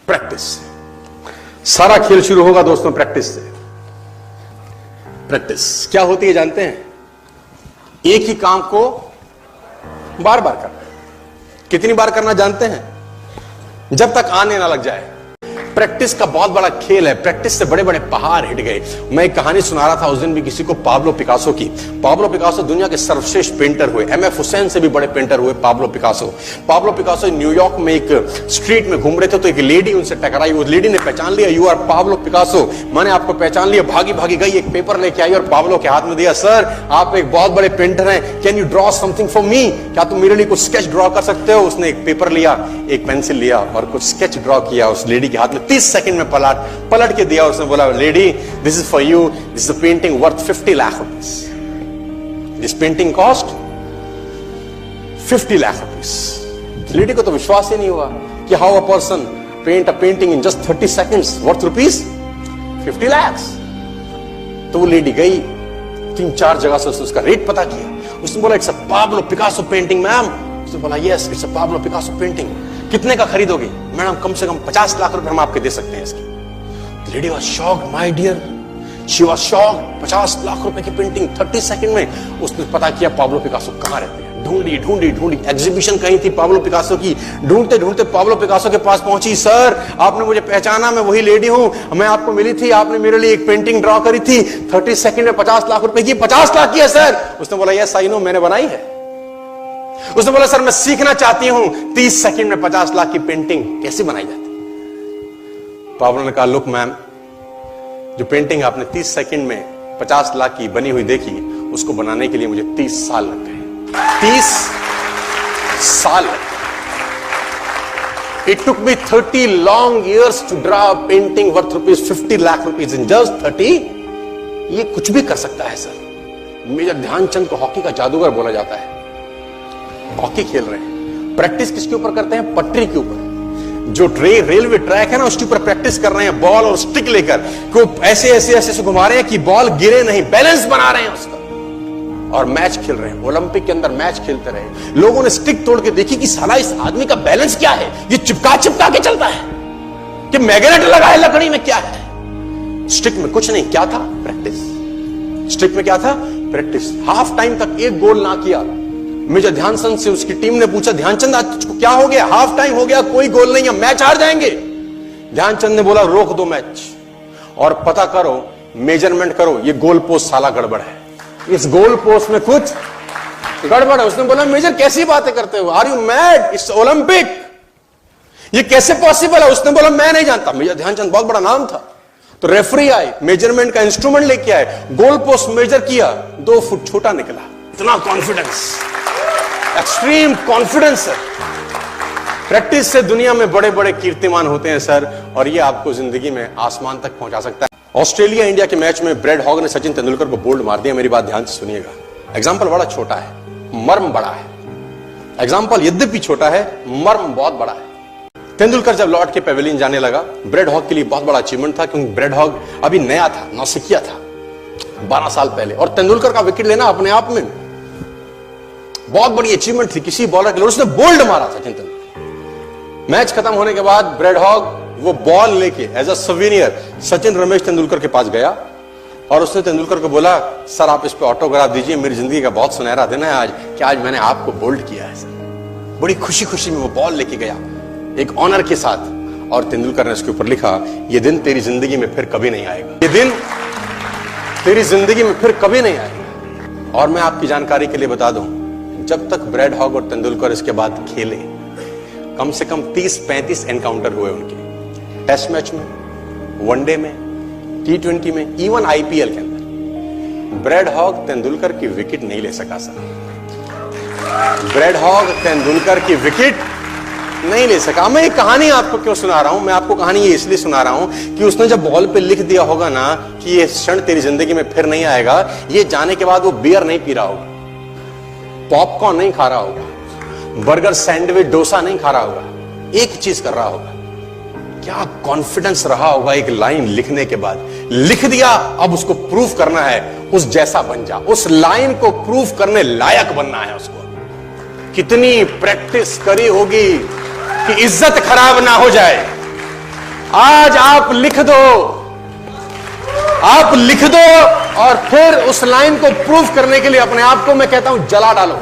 Practice से सारा खेल शुरू होगा दोस्तों। प्रैक्टिस से। प्रैक्टिस क्या होती है जानते हैं? एक ही काम को बार बार करना। कितनी बार करना जानते हैं? जब तक आने ना लग जाए। प्रैक्टिस का बहुत बड़ा खेल है। प्रैक्टिस से बड़े बड़े पहाड़ हिट गए। मैं एक कहानी सुना रहा था उस दिन भी किसी को, पाब्लो पिकासो की। पाब्लो पिकासो दुनिया के सर्वश्रेष्ठ पेंटर हुए। एमएफ हुसैन से भी बड़े पेंटर हुए Pablo Picasso. Pablo Picasso New York में एक स्ट्रीट में घूम रहे थे तो एक लेडी उनसे टकराई। उस लेडी ने पहचान लिया, यू आर पाब्लो पिकासो, मैंने आपको पहचान लिया। भागी भागी गई, एक पेपर लेके आई और पाब्लो के हाथ में दिया। सर आप एक बहुत बड़े पेंटर हैं, can you draw something for me? क्या तुम मेरे लिए कुछ स्केच ड्रॉ कर सकते हो? उसने एक पेपर लिया, एक पेंसिल लिया और कुछ स्केच ड्रॉ किया उस लेडी के हाथ में। 30 सेकंड में पलट के दिया। उसने बोला, lady this is for you, this is a painting worth 50 lakh rupees. This painting cost 50 lakh rupees. Lady को तो विश्वास ही नहीं हुआ कि how a person paint a painting in just 30 seconds worth rupees 50 lakh. तो वो लेडी गई, 3-4 जगह से उसका रेट पता किया। उसने बोला, it's a Pablo Picasso painting ma'am. उसने बोला, yes it's a Pablo Picasso painting. कितने का खरीदोगे? मैडम कम से कम 50 लाख रुपए हम आपके दे सकते हैं इसकी। Lady was shocked, my dear, she was shocked. 50 lakh रुपए की पेंटिंग 30 सेकंड में। उसने पता किया पाब्लो पिकासो कहां रहते हैं। ढूंढी ढूंढी ढूंढी, एग्जीबिशन कहीं थी पाब्लो पिकासो की। ढूंढते ढूंढते पाब्लो पिकासो के पास पहुंची। सर आपने मुझे पहचाना, मैं वही लेडी हूं, मैं आपको मिली थी, आपने मेरे लिए एक पेंटिंग ड्रॉ करी थी 30 सेकंड में 50 लाख रुपए की। 50 लाख की है सर? उसने बोला, यस आई नो, मैंने बनाई है। उसने बोला, सर मैं सीखना चाहती हूं 30 सेकंड में 50 लाख की पेंटिंग कैसे बनाई जाती। पाब्लो ने कहा, लुक मैम, जो पेंटिंग आपने 30 सेकंड में 50 लाख की बनी हुई देखी, उसको बनाने के लिए मुझे 30 साल लग गए। 30 साल लग गए। It took me 30 long years to draw a painting worth rupees 50 lakh rupees in just 30। ये कुछ भी कर सकता है सर। मेजर ध्यानचंद को हॉकी का जादूगर बोला जाता है। हॉकी खेल रहे हैं, प्रैक्टिस किसके ऊपर करते हैं? पटरी के ऊपर। जो रेलवे ट्रैक है ना, उसके ऊपर प्रैक्टिस कर रहे हैं, बॉल और स्टिक लेकर को ऐसे ऐसे ऐसे से घुमा रहे हैं कि बॉल गिरे नहीं, बैलेंस बना रहे हैं उसका। और मैच खेल रहे हैं, ओलंपिक के अंदर मैच खेलते रहे। लोगों ने स्टिक तोड़ के देखी कि साला इस आदमी का बैलेंस क्या है, ये चिपका चिपका के चलता है कि मैग्नेट लगा है लकड़ी में, क्या है? स्टिक में कुछ नहीं, क्या था? प्रैक्टिस। स्टिक में क्या था? प्रैक्टिस। हाफ टाइम तक एक गोल ना किया। मेजर ध्यानचंद से उसकी टीम ने पूछा, ध्यानचंद आज तुझको क्या हो गया? हाफ टाइम हो गया, कोई गोल नहीं है, मैच हार जाएंगे। ध्यानचंद ने बोला, रोक दो मैच और पता करो, मेजरमेंट करो, ये गोल पोस्ट साला गड़बड़ है, इस गोल पोस्ट में कुछ गड़बड़ है। उसने बोला, मेजर कैसी बातें करते हो? Are you mad? It's Olympic, ये कैसे पॉसिबल है? उसने बोला, मैं नहीं जानता। मेजर ध्यानचंद बहुत बड़ा नाम था। तो रेफरी आए, मेजरमेंट का इंस्ट्रूमेंट लेके आए, गोल पोस्ट मेजर किया, 2 फुट छोटा निकला। इतना कॉन्फिडेंस, एक्सट्रीम कॉन्फिडेंस है। प्रैक्टिस से दुनिया में बड़े बड़े कीर्तिमान होते हैं सर, और ये आपको जिंदगी में आसमान तक पहुंचा सकता है। ऑस्ट्रेलिया इंडिया के मैच में ब्रेड हॉग ने सचिन तेंदुलकर को बोल्ड मार दिया। मेरी बात ध्यान से सुनिएगा। एग्जाम्पल बड़ा छोटा है, मर्म बड़ा है। एग्जाम्पल यद्यपि छोटा है, मर्म बहुत बड़ा है। तेंदुलकर जब लौट के पेविलियन जाने लगा, ब्रेड हॉग के लिए बहुत बड़ा अचीवमेंट था, क्योंकि ब्रेड हॉग अभी नया था, नौसिखिया था 12 साल पहले, और तेंदुलकर का विकेट लेना अपने आप में बहुत बड़ी अचीवमेंट थी किसी बॉलर के लिए। उसने बोल्ड मारा सचिन तेंदुलकर। मैच खत्म होने के बाद ब्रेड हॉग वो बॉल लेके as a souvenir Sachin Ramesh Tendulkar के पास गया और उसने तेंदुलकर को बोला, सर आप इस पे ऑटोग्राफ दीजिए, मेरी जिंदगी का बहुत सुनहरा दिन है आज, कि आज मैंने आपको बोल्ड किया है सर। बड़ी खुशी खुशी में वो बॉल लेके गया एक ऑनर के साथ, और तेंदुलकर ने उसके ऊपर लिखा, ये दिन तेरी जिंदगी में फिर कभी नहीं आएगा, ये दिन तेरी जिंदगी में फिर कभी नहीं आएगा। और मैं आपकी जानकारी के लिए बता दूं, जब तक ब्रेड हॉग और तेंदुलकर इसके बाद खेले, कम से कम 30-35 एनकाउंटर हुए उनके, टेस्ट मैच में, वनडे में, T20 में, इवन IPL के अंदर। ब्रेड हॉग तेंदुलकर की विकेट नहीं ले सका सर। ब्रेड हॉग तेंदुलकर की विकेट नहीं ले सका। मैं ये कहानी आपको क्यों सुना रहा हूं? मैं आपको कहानी ये इसलिए सुना रहा हूं कि उसने जब बॉल पे लिख दिया होगा ना कि ये क्षण तेरी जिंदगी में फिर नहीं आएगा, ये जाने के बाद वो बियर नहीं पी रहा होगा, पॉपकॉर्न नहीं खा रहा होगा, बर्गर सैंडविच डोसा नहीं खा रहा होगा, एक चीज कर रहा होगा। क्या कॉन्फिडेंस रहा होगा एक लाइन लिखने के बाद। लिख दिया, अब उसको प्रूफ करना है, उस जैसा बन जा, उस लाइन को प्रूफ करने लायक बनना है उसको। कितनी प्रैक्टिस करी होगी कि इज्जत खराब ना हो जाए, आज आप लिख दो, आप लिख दो और फिर उस लाइन को प्रूफ करने के लिए अपने आप को मैं कहता हूं जला डालो।